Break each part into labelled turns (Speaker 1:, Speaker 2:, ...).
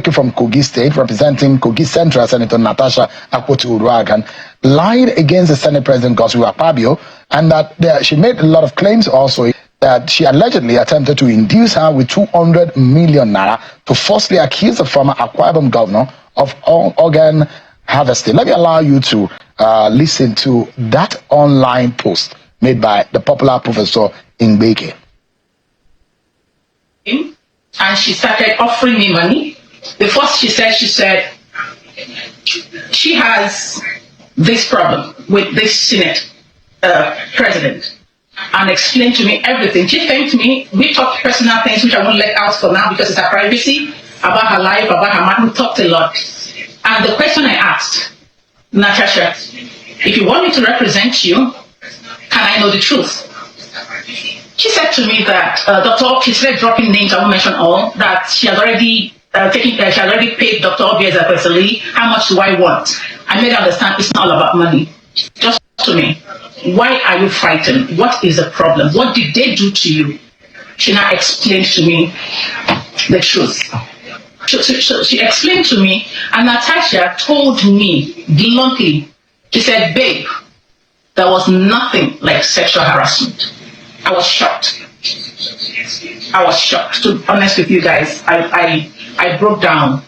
Speaker 1: from Kogi State, representing Kogi Central, Senator Natasha Akpoti-Uduaghan, lied against the Senate President Godswill Akpabio, and that she made a lot of claims also that she allegedly attempted to induce her with 200 million naira to falsely accuse the former Akwa Ibom governor of organ harvesting. Let me allow you to listen to that online post made by the popular Professor Ngbeke.
Speaker 2: And she started offering me money. The first she said she has this problem with this Senate president, and explained to me everything. She thanked me. We talked personal things which I won't let out for now because it's her privacy, about her life, about her man. We talked a lot. And the question I asked, Natasha, if you want me to represent you, can I know the truth? She said to me that she started dropping names, I won't mention all, that she has already she has already paid Dr. Obi personally. How much do I want? I made her understand it's not all about money. Just to me, why are you frightened? What is the problem? What did they do to you? She now explained to me the truth. So she explained to me, and Natasha told me bluntly, she said, babe, there was nothing like sexual harassment. I was shocked. To be honest with you guys, I broke down.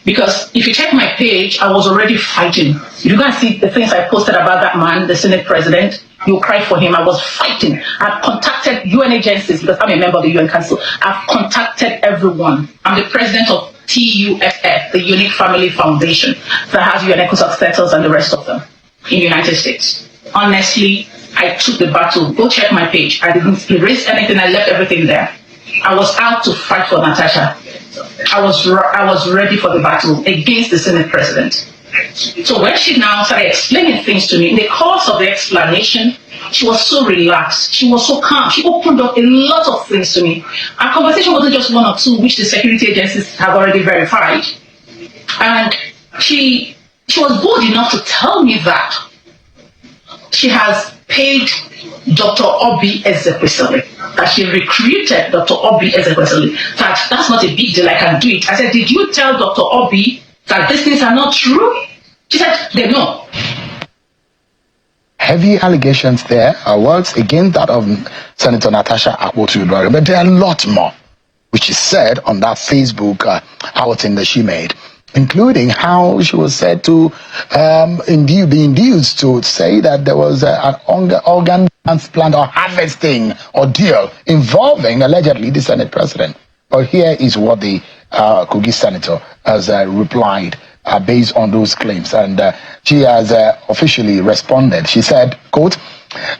Speaker 2: Because if you check my page, I was already fighting. You guys see the things I posted about that man, the Senate president. You'll cry for him. I was fighting. I've contacted UN agencies because I'm a member of the UN Council. I've contacted everyone. I'm the president of TUFF, the Unique Family Foundation, that has UN status and the rest of them in the United States. Honestly, I took the battle. Go check my page. I didn't erase anything. I left everything there. I was out to fight for Natasha. I was ready for the battle against the Senate president. So when she now started explaining things to me, in the course of the explanation, she was so relaxed. She was so calm. She opened up a lot of things to me. Our conversation wasn't just one or two, which the security agencies have already verified. And she was bold enough to tell me that she has paid Dr. Obi Ezekwesili, that she recruited Dr. Obi Ezekwesili, that that's not a big deal, I can do it. I said, did you tell Dr. Obi that these things are not true? She said, they know.
Speaker 1: Heavy allegations there are words against that of Senator Natasha Akpoti-Uduaghan, but there are a lot more, which is said on that Facebook outing that she made, including how she was said to be induced to say that there was an organ transplant or harvesting ordeal involving allegedly the Senate president. But here is what the Kogi senator has replied based on those claims, and she has officially responded. She said, quote,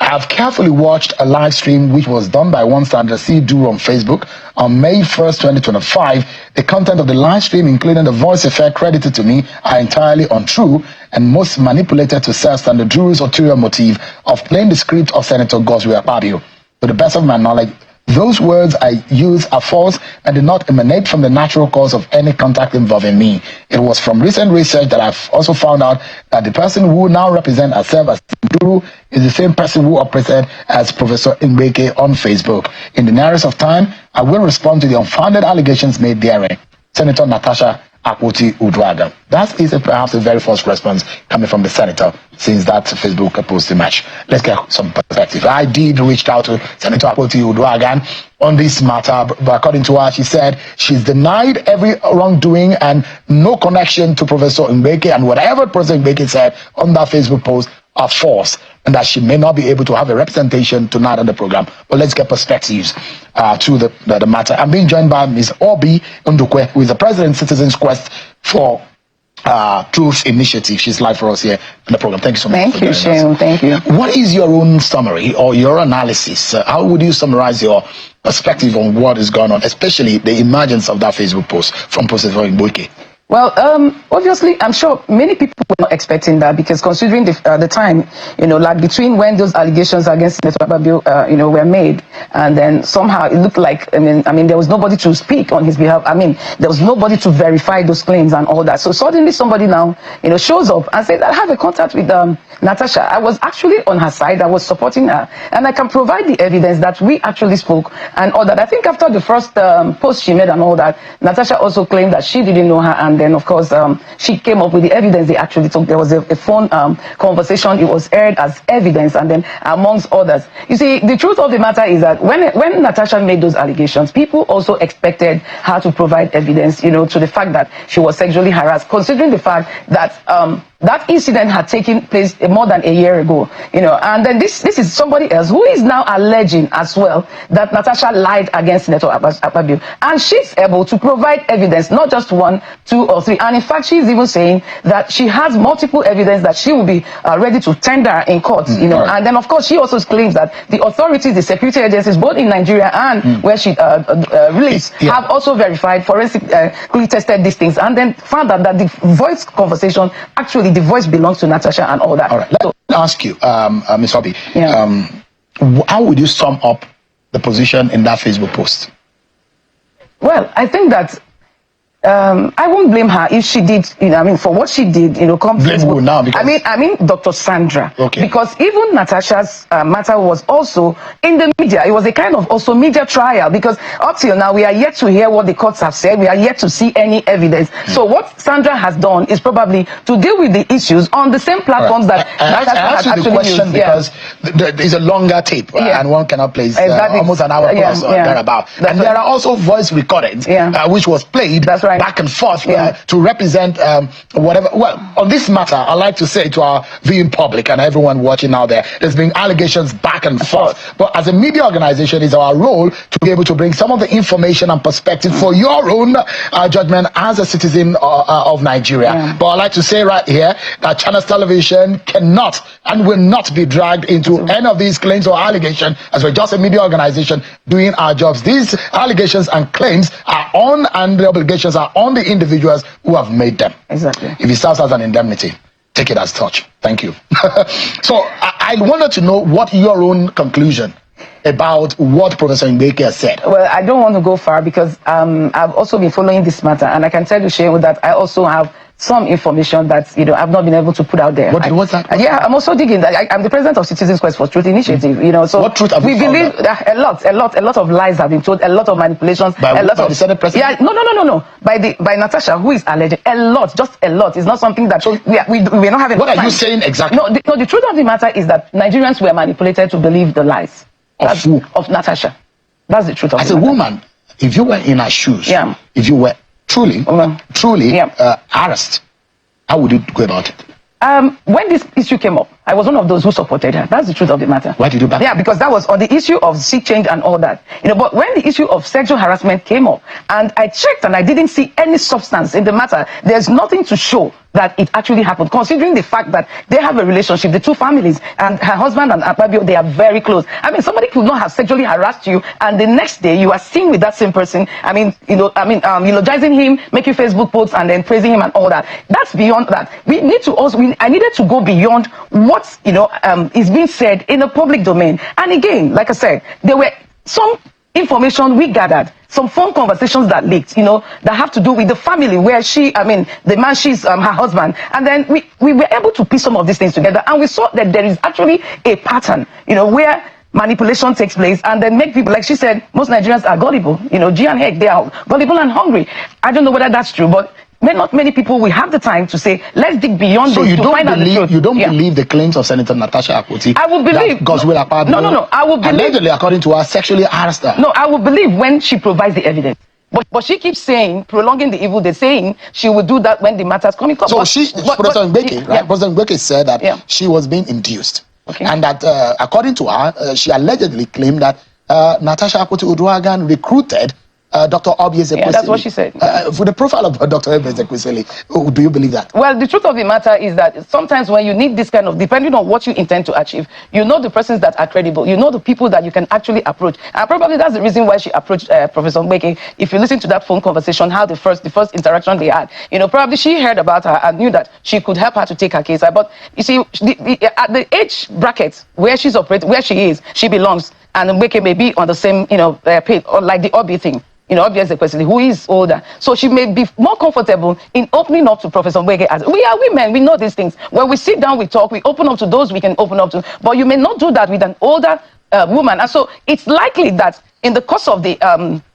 Speaker 1: I have carefully watched a live stream which was done by one Sandra C. Duru on Facebook on May 1st, 2025. The content of the live stream, including the voice effect credited to me, are entirely untrue and most manipulated to serve Sandra Duru's ulterior motive of playing the script of Senator Godswill Akpabio. To the best of my knowledge, those words I use are false and did not emanate from the natural cause of any contact involving me. It was from recent research that I've also found out that the person who now represents herself as Duru is the same person who operated as Professor Ngbeke on Facebook. In the nearest of time, I will respond to the unfounded allegations made therein. Senator Natasha Akpoti-Uduaghan. That is perhaps the very first response coming from the senator since that Facebook post emerged. Let's get some perspective. I did reach out to Senator Akpoti-Uduaghan on this matter, but according to her, she said she's denied every wrongdoing and no connection to Professor Ngbeke, and whatever Professor Ngbeke said on that Facebook post are false, and that she may not be able to have a representation tonight on the program. But let's get perspectives to the matter. I'm being joined by Ms. Obi Ndukwe, who is the President Citizens Quest for Truth Initiative. She's live for us here on the program. Thank you so much.
Speaker 3: Thank you, Shane. Thank you.
Speaker 1: What is your own summary or your analysis? How would you summarize your perspective on what is going on, especially the emergence of that Facebook post from Professor Ngbeke?
Speaker 2: Well, obviously, I'm sure many people were not expecting that, because considering the time, like between when those allegations against Senator Babio, were made, and then somehow it looked like, I mean, there was nobody to speak on his behalf. I mean, there was nobody to verify those claims and all that. So suddenly somebody now, shows up and says, I have a contact with Natasha. I was actually on her side. I was supporting her, and I can provide the evidence that we actually spoke and all that. I think after the first post she made and all that, Natasha also claimed that she didn't know her, and then of course she came up with the evidence they actually took. There was a phone conversation. It was aired as evidence, and then amongst others. You see, the truth of the matter is that when Natasha made those allegations, people also expected her to provide evidence, to the fact that she was sexually harassed, considering the fact that that incident had taken place more than a year ago, and then this is somebody else who is now alleging as well that Natasha lied against Senator Akpabio, and she's able to provide evidence, not just 1, 2, or 3, and in fact she's even saying that she has multiple evidence that she will be ready to tender in court, right. And then of course she also claims that the authorities, the security agencies, both in Nigeria and where she released, have also verified, forensically tested these things, and then found out that the voice conversation, actually the voice belongs to Natasha and all that.
Speaker 1: All right. Let me ask you, Ms. Obi, how would you sum up the position in that Facebook post?
Speaker 2: Well, I think that I won't blame her if she did, for what she did, come
Speaker 1: blame who now? Because
Speaker 2: I mean Dr. Sandra.
Speaker 1: Okay.
Speaker 2: Because even Natasha's matter was also in the media. It was a kind of also media trial, because up till now we are yet to hear what the courts have said. We are yet to see any evidence. So what Sandra has done is probably to deal with the issues on the same platforms that Natasha has actually
Speaker 1: the question
Speaker 2: used.
Speaker 1: Because there is a longer tape, and one cannot place
Speaker 2: exactly.
Speaker 1: almost an hour plus or thereabout. And there are also voice recordings, which was played.
Speaker 2: That's right.
Speaker 1: Back and forth to represent whatever. Well, on this matter, I like to say to our viewing public and everyone watching out there, there's been allegations back and forth. But as a media organization, it's our role to be able to bring some of the information and perspective for your own judgment as a citizen of Nigeria. But I like to say right here that Channels Television cannot and will not be dragged into any of these claims or allegations, as we're just a media organization doing our jobs. These allegations and claims are on, and the obligations are on the individuals who have made them.
Speaker 2: Exactly.
Speaker 1: If it serves as an indemnity, take it as such. Thank you. So I wanted to know what your own conclusion about what Professor Mbeke has said.
Speaker 2: Well, I don't want to go far, because I've also been following this matter, and I can tell you, Shane, that I also have some information that I've not been able to put out there.
Speaker 1: What's that?
Speaker 2: I'm also digging that. I'm the president of Citizens Quest for Truth Initiative. So
Speaker 1: what truth have
Speaker 2: we believe that a lot of lies have been told, a lot of manipulations,
Speaker 1: by the Senate President.
Speaker 2: No. By Natasha, who is alleged, a lot, just a lot. It's not something that we're not having.
Speaker 1: What are you saying exactly?
Speaker 2: No, the truth of the matter is that Nigerians were manipulated to believe the lies of Natasha. That's the truth of it.
Speaker 1: As a woman, if you were in her shoes, if you were truly harassed, how would you go about it?
Speaker 2: When this issue came up, I was one of those who supported her. That's the truth of the matter.
Speaker 1: Why did you back?
Speaker 2: Yeah, because that was on the issue of seat change and all that. But when the issue of sexual harassment came up, and I checked and I didn't see any substance in the matter, there's nothing to show that it actually happened, considering the fact that they have a relationship, the two families, and her husband and Akpabio, they are very close. I mean, somebody could not have sexually harassed you, and the next day you are seen with that same person. Eulogizing him, making Facebook posts, and then praising him and all that. That's beyond that. I needed to go beyond what is being said in the public domain. And again, like I said, there were some information we gathered, some phone conversations that leaked, that have to do with the family where the man, she's her husband. And then we were able to piece some of these things together, and we saw that there is actually a pattern, where manipulation takes place, and then make people, like she said, most Nigerians are gullible. G and Heck, they are gullible and hungry. I don't know whether that's true, but not many people will have the time to say, let's dig beyond this to find out the truth.
Speaker 1: You don't believe the claims of Senator Natasha Akpoti?
Speaker 2: I will believe.
Speaker 1: Godswill Akpabio.
Speaker 2: No. I will believe.
Speaker 1: Allegedly, according to her, sexually harassed her.
Speaker 2: No, I will believe when she provides the evidence. But she keeps saying, prolonging the evil, they're saying she will do that when the matter's coming up.
Speaker 1: So President Mbeke, right? President Mbeke said that she was being induced.
Speaker 2: Okay.
Speaker 1: And that, according to her, she allegedly claimed that Natasha Akpoti Uduaghan recruited Dr. Obi Ezekwesili.
Speaker 2: Yeah, that's what she said.
Speaker 1: For the profile of Dr. Obi Ezekwesili, do you believe that?
Speaker 2: Well, the truth of the matter is that sometimes when you need this kind of, depending on what you intend to achieve, you know the persons that are credible, you know the people that you can actually approach. And probably that's the reason why she approached Professor Mbeki. If you listen to that phone conversation, how the first interaction they had, probably she heard about her and knew that she could help her to take her case. But you see, at the age bracket where she's operating, where she is, she belongs, and Mbeki may be on the same, page, or like the Obi thing. Obviously, who is older. So she may be more comfortable in opening up to Professor Mbeki as we are women, we know these things. When we sit down, we talk, we open up to those we can open up to. But you may not do that with an older woman. And so it's likely that in the course of the,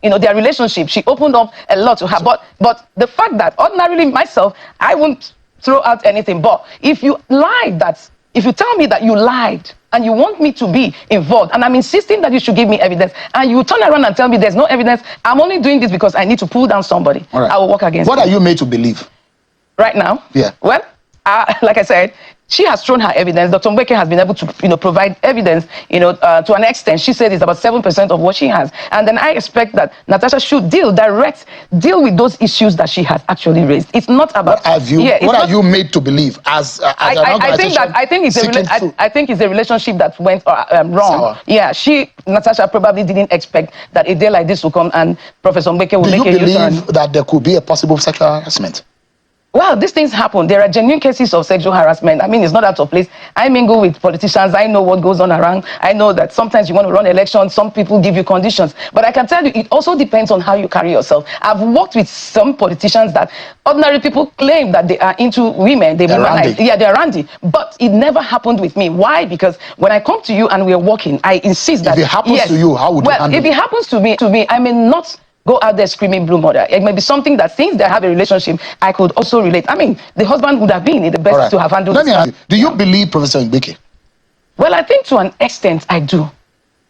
Speaker 2: their relationship, she opened up a lot to her. But the fact that ordinarily myself, I won't throw out anything. But if you lied if you tell me that you lied, and you want me to be involved, and I'm insisting that you should give me evidence, and you turn around and tell me there's no evidence, I'm only doing this because I need to pull down somebody.
Speaker 1: Right.
Speaker 2: I will work against
Speaker 1: What
Speaker 2: you.
Speaker 1: are you made to believe?
Speaker 2: Right now?
Speaker 1: Yeah.
Speaker 2: Well, like I said, she has thrown her evidence. Dr. Mbeki has been able to, provide evidence, to an extent. She said it's about 7% of what she has. And then I expect that Natasha should deal with those issues that she has actually raised. It's not about...
Speaker 1: What are you made to believe as an organization?
Speaker 2: I think it's a relationship that went wrong.
Speaker 1: Sour.
Speaker 2: Yeah, Natasha probably didn't expect that a day like this will come and Professor Mbeki will make a U-turn.
Speaker 1: Do you believe that there could be a possible sexual harassment?
Speaker 2: Well, these things happen. There are genuine cases of sexual harassment. I mean, it's not out of place. I mingle with politicians. I know what goes on around. I know that sometimes you want to run elections. Some people give you conditions. But I can tell you, it also depends on how you carry yourself. I've worked with some politicians that ordinary people claim that they are into women. They're randy. But it never happened with me. Why? Because when I come to you and we're working, I insist that...
Speaker 1: If it happens to you, how would you handle it?
Speaker 2: Well, if it happens to me, I may not go out there screaming blue mother. It may be something that since they have a relationship, I could also relate. I mean, the husband would have been the best to have handled it.
Speaker 1: Let me ask you, do you believe Professor Mbeki?
Speaker 2: Well, I think to an extent I do.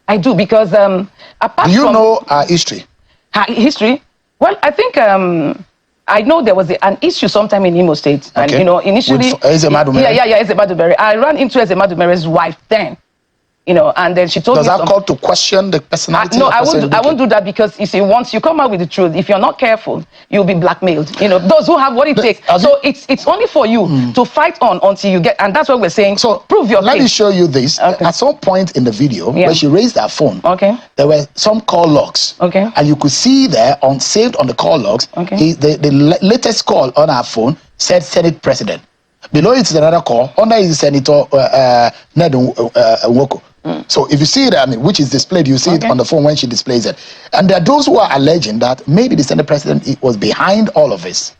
Speaker 2: I do because apart
Speaker 1: do you
Speaker 2: from...
Speaker 1: know her history?
Speaker 2: Her history? Well, I think I know there was an issue sometime in Imo State. And, initially...
Speaker 1: With Eze Madumere?
Speaker 2: Yeah, Eze Madumere. I ran into Eze Madumere's wife then. And then she told me...
Speaker 1: Does that call to question the personality?
Speaker 2: No, I won't do that because, you see, once you come out with the truth, if you're not careful, you'll be blackmailed. Those who have what it takes. So it's only for you to fight on until you get... And that's what we're saying. So prove your case.
Speaker 1: Let me show you this. Okay. At some point in the video, where she raised her phone, there were some call logs. And you could see there, saved on the call logs, the latest call on her phone said Senate President. Below it is another call. Under is Senator Nedu Nwoko. So if you see it, which is displayed, you see it on the phone when she displays it. And there are those who are alleging that maybe the Senate President was behind all of this.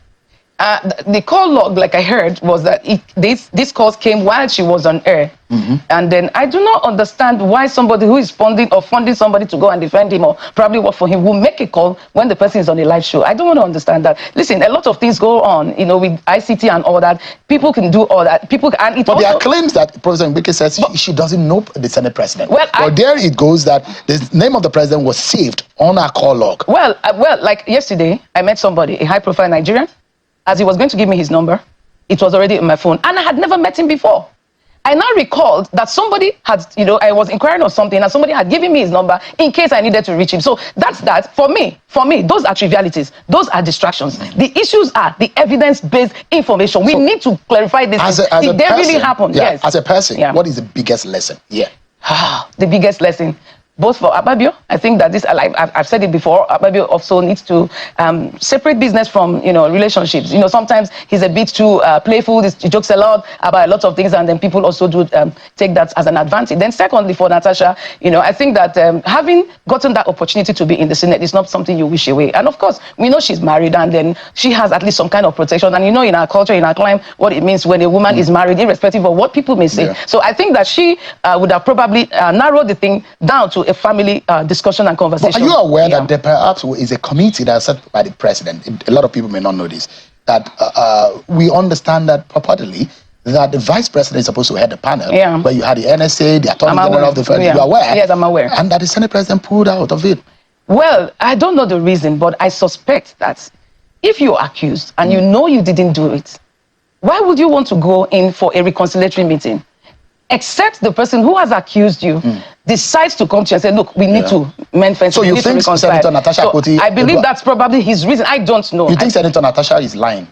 Speaker 2: The call log, like I heard, was that these calls came while she was on air. And then I do not understand why somebody who is funding somebody to go and defend him or probably work for him will make a call when the person is on a live show. I don't want to understand that. Listen, a lot of things go on, with ICT and all that. People can do all that. But
Speaker 1: there are claims that President Mbeki says she doesn't know the Senate President. Well, there it goes that the name of the president was saved on her call log.
Speaker 2: Well, like yesterday, I met somebody, a high-profile Nigerian. As he was going to give me his number, it was already on my phone. And I had never met him before. I now recalled that somebody had, I was inquiring on something and somebody had given me his number in case I needed to reach him. So that's that. For me, those are trivialities. Those are distractions. The issues are the evidence-based information. We need to clarify this. Did they really happen? Yes.
Speaker 1: As a person, what is the biggest lesson?
Speaker 2: The biggest lesson. Both for Akpabio, I think that this, I've said it before, Akpabio also needs to separate business from, relationships. Sometimes he's a bit too playful, he jokes a lot about a lot of things, and then people also do take that as an advantage. Then secondly, for Natasha, I think that having gotten that opportunity to be in the Senate is not something you wish away. And of course, we know she's married, and then she has at least some kind of protection. And in our culture, in our climate, what it means when a woman is married, irrespective of what people may say. So I think that she would have probably narrowed the thing down to a family discussion and conversation.
Speaker 1: But are you aware that there perhaps is a committee that's set by the president? A lot of people may not know this. That we understand that purportedly that the vice president is supposed to head the panel. But you had the NSA, the Attorney General of the Federal. You are aware?
Speaker 2: Yes, I'm aware.
Speaker 1: And that the Senate president pulled out of it.
Speaker 2: Well, I don't know the reason, but I suspect that if you're accused and you know you didn't do it, why would you want to go in for a reconciliatory meeting?
Speaker 3: except the person who has accused you decides to come to you and say, look, we need to mend fences.
Speaker 1: So you
Speaker 3: we need to
Speaker 1: think
Speaker 3: reconcile.
Speaker 1: Senator Natasha Akpoti...
Speaker 3: I believe that's probably his reason. I don't know.
Speaker 1: You think Senator Natasha is lying?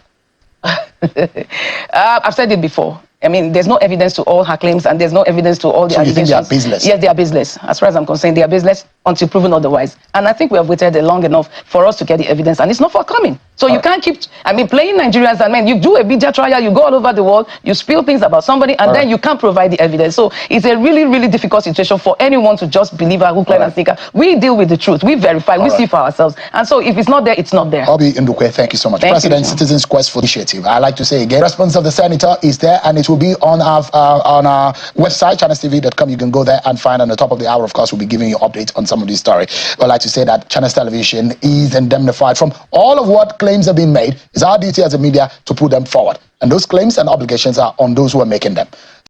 Speaker 3: I've said it before. I mean, there's no evidence to all her claims, and there's no evidence to all the allegations.
Speaker 1: So you think they are baseless?
Speaker 3: Yes, they are baseless. As far as I'm concerned, they are baseless until proven otherwise. And I think we have waited long enough for us to get the evidence, and it's not forthcoming. So you can't keep, playing Nigerians, and you do a media trial, you go all over the world, you spill things about somebody, and then you can't provide the evidence. So it's a really, really difficult situation for anyone to just believe a hook, line, and sinker. We deal with the truth. We verify. We see for ourselves. And so if it's not there, it's not there.
Speaker 1: Obi Ndukwe, thank you so much. President, Citizens Quest for Initiative. I like to say again, response of the senator is there, and it will be on our website, channelstv.com. You can go there and find on the top of the hour. Of course, we'll be giving you updates on some of these stories. I'd like to say that Channels Television is indemnified from all of what claims have been made. It's our duty as a media to put them forward. And those claims and obligations are on those who are making them.